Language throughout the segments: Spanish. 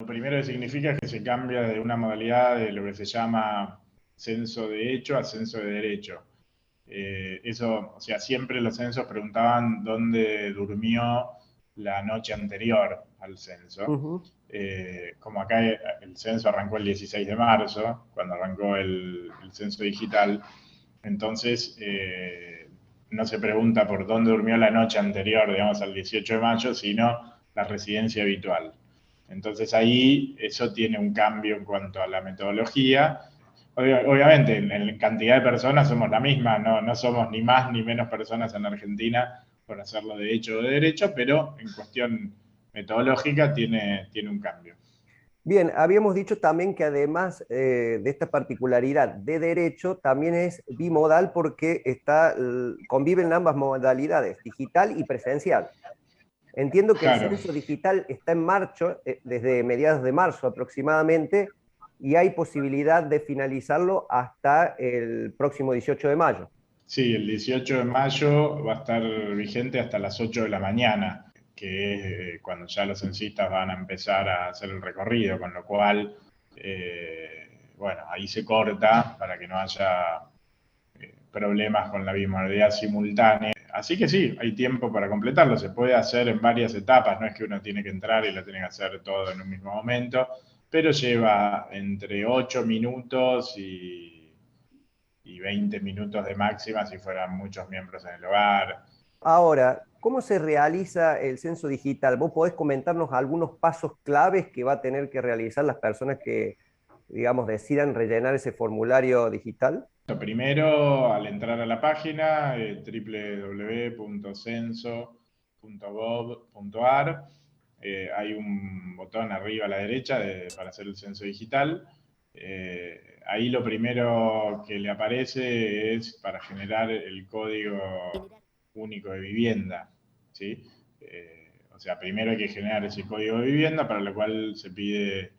Lo primero que significa es que se cambia de una modalidad de lo que se llama censo de hecho a censo de derecho. Eso, o sea, siempre los censos preguntaban dónde durmió la noche anterior al censo. Ujú. Como acá el censo arrancó el 16 de marzo, cuando arrancó el censo digital, entonces no se pregunta por dónde durmió la noche anterior, digamos, al 18 de mayo, sino la residencia habitual. Entonces ahí eso tiene un cambio en cuanto a la metodología. Obviamente, en cantidad de personas somos la misma, no somos ni más ni menos personas en Argentina por hacerlo de hecho o de derecho, pero en cuestión metodológica tiene un cambio. Bien, habíamos dicho también que además de esta particularidad de derecho, también es bimodal porque conviven ambas modalidades, digital y presencial. Entiendo que el Claro, censo digital está en marcha desde mediados de marzo aproximadamente y hay posibilidad de finalizarlo hasta el próximo 18 de mayo. sí, el 18 de mayo va a estar vigente hasta las 8 de la mañana, que es cuando ya los censistas van a empezar a hacer el recorrido, con lo cual, bueno, ahí se corta para que no haya problemas con la bimodalidad simultánea. Así que sí, hay tiempo para completarlo, se puede hacer en varias etapas, no es que uno tiene que entrar y lo tiene que hacer todo en un mismo momento, pero lleva entre 8 minutos y 20 minutos de máxima si fueran muchos miembros en el hogar. Ahora, ¿cómo se realiza el censo digital? ¿Vos podés comentarnos algunos pasos claves que va a tener que realizar las personas que, digamos, decidan rellenar ese formulario digital? Primero, al entrar a la página www.censo.gov.ar, hay un botón arriba a la derecha para hacer el censo digital. Ahí lo primero que le aparece es para generar el código único de vivienda, ¿sí? O sea, primero hay que generar ese código de vivienda, para lo cual se pide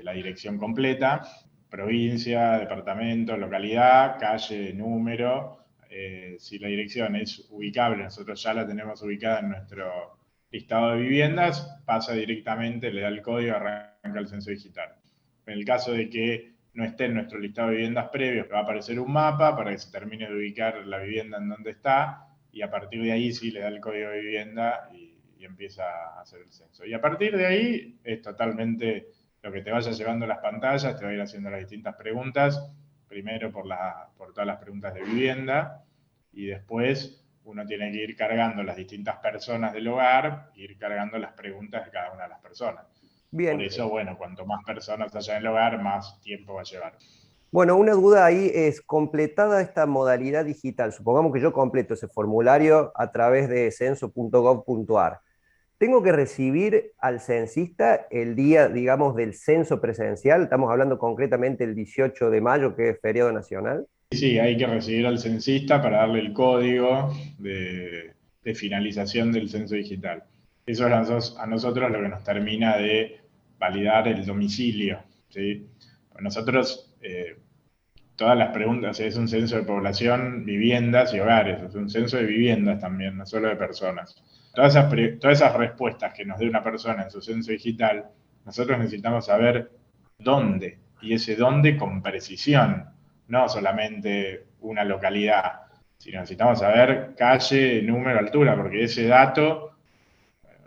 la dirección completa, provincia, departamento, localidad, calle, número. Si la dirección es ubicable, nosotros ya la tenemos ubicada en nuestro listado de viviendas, pasa directamente, le da el código, arranca el censo digital. En el caso de que no esté en nuestro listado de viviendas previos, va a aparecer un mapa para que se termine de ubicar la vivienda en donde está, y a partir de ahí sí le da el código de vivienda y empieza a hacer el censo. Y a partir de ahí es totalmente lo que te vaya llevando las pantallas, te va a ir haciendo las distintas preguntas, primero por todas las preguntas de vivienda, y después uno tiene que ir cargando las distintas personas del hogar, e ir cargando las preguntas de cada una de las personas. Por Bien, eso, bueno, cuanto más personas haya en el hogar, más tiempo va a llevar. bueno, una duda ahí es, completada esta modalidad digital, supongamos que yo completo ese formulario a través de censo.gov.ar. ¿Tengo que recibir al censista el día, digamos, del censo presencial? Estamos hablando concretamente el 18 de mayo, que es feriado nacional. Sí, hay que recibir al censista para darle el código de finalización del censo digital. Eso es a nosotros lo que nos termina de validar el domicilio, ¿sí? Pues nosotros, todas las preguntas, es un censo de población, viviendas y hogares, es un censo de viviendas también, no solo de personas. Todas esas respuestas que nos dé una persona en su censo digital, nosotros necesitamos saber dónde, y ese dónde con precisión, no solamente una localidad, sino necesitamos saber calle, número, altura, porque ese dato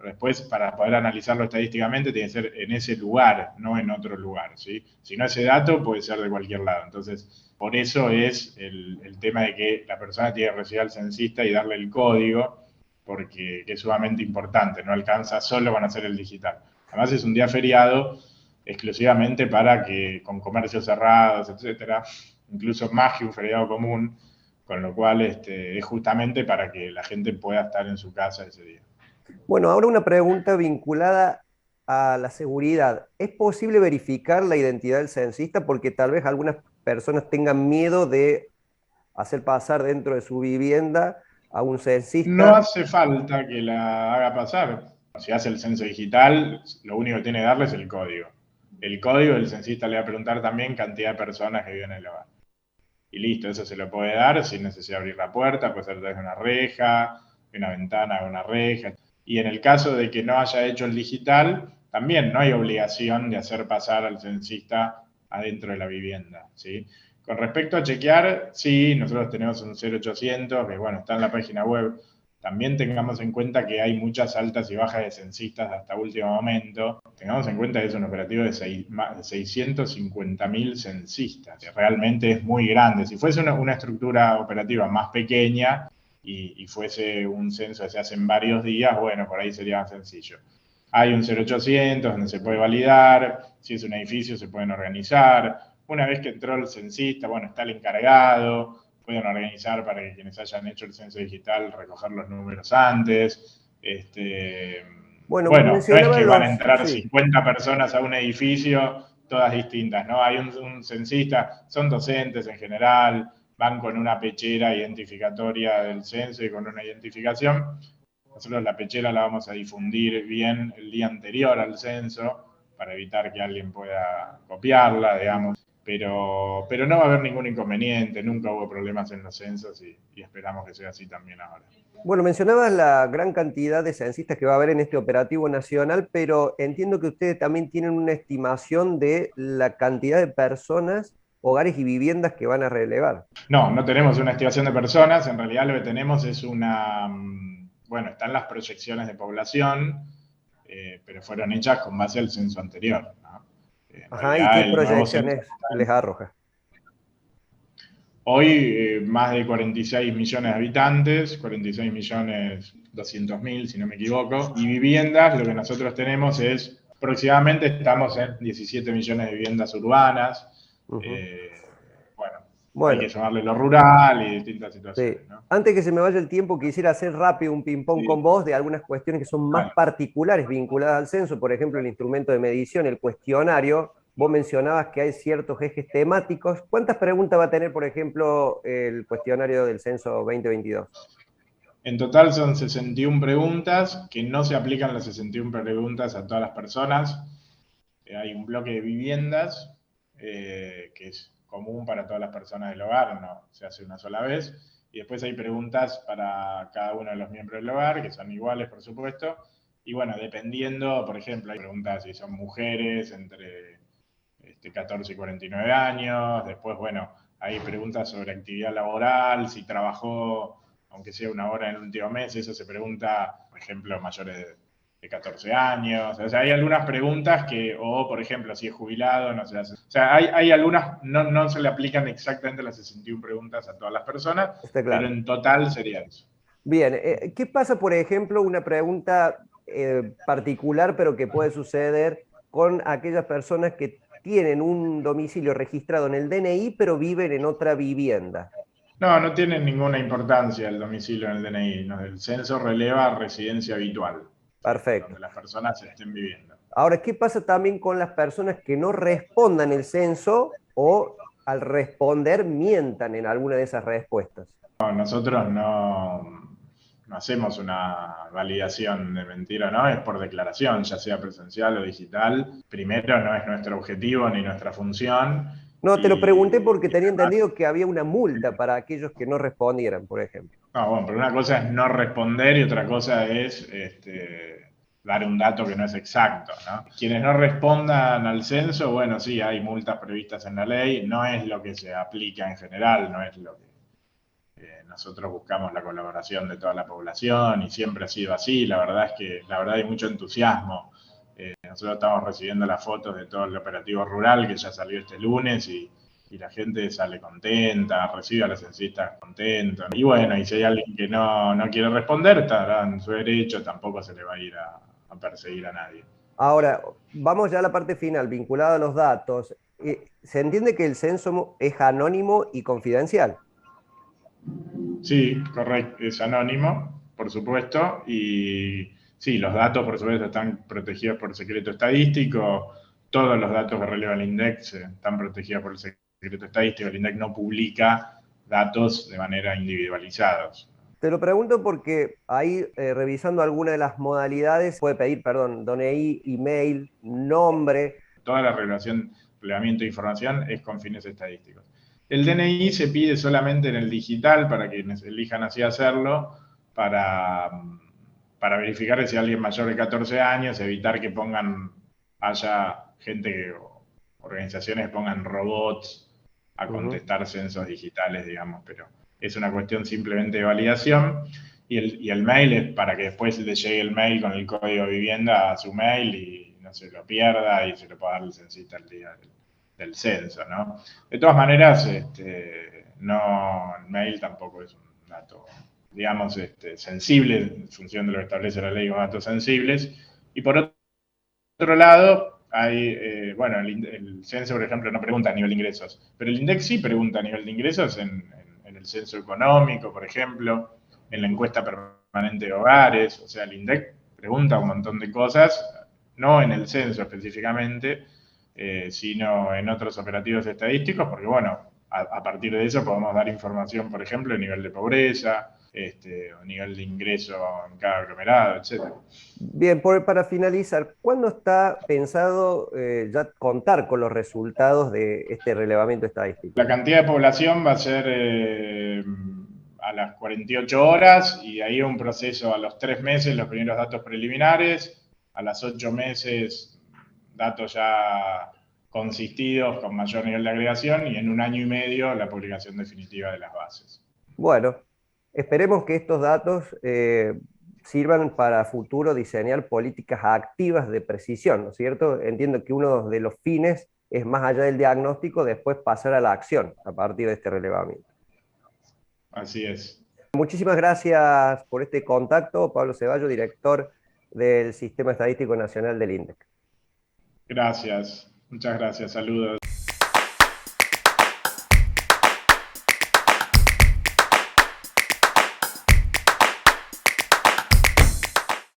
después, para poder analizarlo estadísticamente, tiene que ser en ese lugar, no en otro lugar, ¿sí? Si no, ese dato puede ser de cualquier lado. Entonces, por eso es el tema de que la persona tiene que recibir al censista y darle el código, porque es sumamente importante, no alcanza solo con hacer el digital. Además, es un día feriado exclusivamente para que, con comercios cerrados, etcétera, incluso más que un feriado común, con lo cual es justamente para que la gente pueda estar en su casa ese día. Bueno, ahora una pregunta vinculada a la seguridad. ¿Es posible verificar la identidad del censista? Porque tal vez algunas personas tengan miedo de hacer pasar dentro de su vivienda a un No censista. hace falta que la haga pasar. Si hace el censo digital, lo único que tiene que darle es el código. El código del censista le va a preguntar también cantidad de personas que viven en el hogar. Y listo, eso se lo puede dar sin necesidad de abrir la puerta, puede ser desde una reja, de una ventana, de una reja. Y en el caso de que no haya hecho el digital, también no hay obligación de hacer pasar al censista adentro de la vivienda, ¿sí? Con respecto a chequear, sí, nosotros tenemos un 0800, que bueno, está en la página web. También tengamos en cuenta que hay muchas altas y bajas de censistas hasta último momento. Tengamos en cuenta que es un operativo de 650.000 censistas, que realmente es muy grande. Si fuese una estructura operativa más pequeña y fuese un censo que se hace en varios días, bueno, por ahí sería más sencillo. Hay un 0800 donde se puede validar, si es un edificio se pueden organizar. Una vez que entró el censista, bueno, está el encargado, pueden organizar para que quienes hayan hecho el censo digital recoger los números antes. Bueno, Bueno, no es que mencionaban van a los... entrar Sí. 50 personas a un edificio, todas distintas, ¿no? Hay un censista, son docentes en general, van con una pechera identificatoria del censo y con una identificación. Nosotros la pechera la vamos a difundir bien el día anterior al censo para evitar que alguien pueda copiarla, digamos. Pero no va a haber ningún inconveniente, nunca hubo problemas en los censos y esperamos que sea así también ahora. Bueno, mencionabas la gran cantidad de censistas que va a haber en este operativo nacional, pero entiendo que ustedes también tienen una estimación de la cantidad de personas, hogares y viviendas que van a relevar. No, no tenemos una estimación de personas, en realidad lo que tenemos es bueno, están las proyecciones de población, pero fueron hechas con base al censo anterior, ¿no? En Ajá, ¿y realidad qué el nuevo censo proyecciones les arroja? hoy más de 46 millones de habitantes, 46 millones 200.000 si no me equivoco, y viviendas, lo que nosotros tenemos es aproximadamente estamos en 17 millones de viviendas urbanas. Ujú. eh, bueno, hay que Bueno, sumarle lo rural y distintas sí. situaciones, ¿no? Antes que se me vaya el tiempo, quisiera hacer rápido un ping-pong Sí, con vos de algunas cuestiones que son más bueno. particulares vinculadas al censo, por ejemplo, el instrumento de medición, el cuestionario. Vos mencionabas que hay ciertos ejes temáticos. ¿Cuántas preguntas va a tener, por ejemplo, el cuestionario del censo 2022? En total son 61 preguntas, que no se aplican las 61 preguntas a todas las personas. Hay un bloque de viviendas que es común para todas las personas del hogar, no se hace una sola vez. Y después hay preguntas para cada uno de los miembros del hogar, que son iguales, por supuesto. Y bueno, dependiendo, por ejemplo, hay preguntas si son mujeres entre 14 y 49 años. Después, bueno, hay preguntas sobre actividad laboral, si trabajó, aunque sea una hora en el último mes, eso se pregunta, por ejemplo, mayores de 14 años. O sea, hay algunas preguntas que, o por ejemplo, si es jubilado, no se hace. O sea, hay algunas, no se le aplican exactamente las 61 preguntas a todas las personas, Está pero claro. en total sería eso. Bien, ¿qué pasa, por ejemplo, una pregunta particular, pero que puede suceder con aquellas personas que tienen un domicilio registrado en el DNI, pero viven en otra vivienda? No, no tiene ninguna importancia el domicilio en el DNI. ¿No? El censo releva residencia habitual, ¿sí? Perfecto. Donde las personas estén viviendo. Ahora, ¿qué pasa también con las personas que no respondan el censo o al responder mientan en alguna de esas respuestas? No, nosotros no hacemos una validación de mentira, ¿no? Es por declaración, ya sea presencial o digital. Primero, no es nuestro objetivo ni nuestra función. No, te lo pregunté porque Y tenía además, entendido que había una multa para aquellos que no respondieran, por ejemplo. no, bueno, pero una cosa es no responder y otra cosa es dar un dato que no es exacto, ¿no? Quienes no respondan al censo, bueno, sí, hay multas previstas en la ley, no es lo que se aplica en general, no es lo que nosotros buscamos la colaboración de toda la población y siempre ha sido así. La verdad es que hay mucho entusiasmo. Nosotros estamos recibiendo las fotos de todo el operativo rural que ya salió este lunes y la gente sale contenta, recibe a los censistas contentos. Y bueno, y si hay alguien que no quiere responder, estará en su derecho, tampoco se le va a ir a perseguir a nadie. Ahora, vamos ya a la parte final, vinculada a los datos. Se entiende que el censo es anónimo y confidencial. Sí, correcto, es anónimo, por supuesto, y sí, los datos, por supuesto, están protegidos por el secreto estadístico, todos los datos que releva el INDEC están protegidos por el secreto estadístico, el INDEC no publica datos de manera individualizados. Te lo pregunto porque ahí, revisando alguna de las modalidades, puede pedir, perdón, DNI, email, nombre. Toda la relevamiento de información es con fines estadísticos. El DNI se pide solamente en el digital para quienes elijan así hacerlo, para verificar si alguien mayor de 14 años, evitar que pongan haya gente, organizaciones que pongan robots a Ujú. contestar censos digitales, digamos, pero es una cuestión simplemente de validación. Y el mail es para que después le llegue el mail con el código de vivienda a su mail y no se lo pierda y se lo pueda dar el censista el día del censo, ¿no? De todas maneras, no, el mail tampoco es un dato, digamos, sensible en función de lo que establece la ley como datos sensibles. Y por otro lado, hay, bueno, el censo, por ejemplo, no pregunta a nivel de ingresos, pero el INDEC sí pregunta a nivel de ingresos en el censo económico, por ejemplo, en la encuesta permanente de hogares, o sea, el INDEC pregunta un montón de cosas, no en el censo específicamente, sino en otros operativos estadísticos, porque bueno, a partir de eso podemos dar información, por ejemplo, de nivel de pobreza, o nivel de ingreso en cada aglomerado, etcétera. Bien, para finalizar, ¿cuándo está pensado ya contar con los resultados de este relevamiento La estadístico? cantidad de población va a ser a las 48 horas y de ahí un proceso a los 3 meses, los primeros datos preliminares, a las 8 meses, datos ya consistidos con mayor nivel de agregación y en 1 año y medio la publicación definitiva de las bases. Bueno, esperemos que estos datos sirvan para futuro diseñar políticas activas de precisión, ¿no es cierto? Entiendo que uno de los fines es más allá del diagnóstico, después pasar a la acción a partir de este relevamiento. Así es. Muchísimas gracias por este contacto, Pablo Ceballos, director del Sistema Estadístico Nacional del INDEC. Gracias. Muchas gracias. Saludos.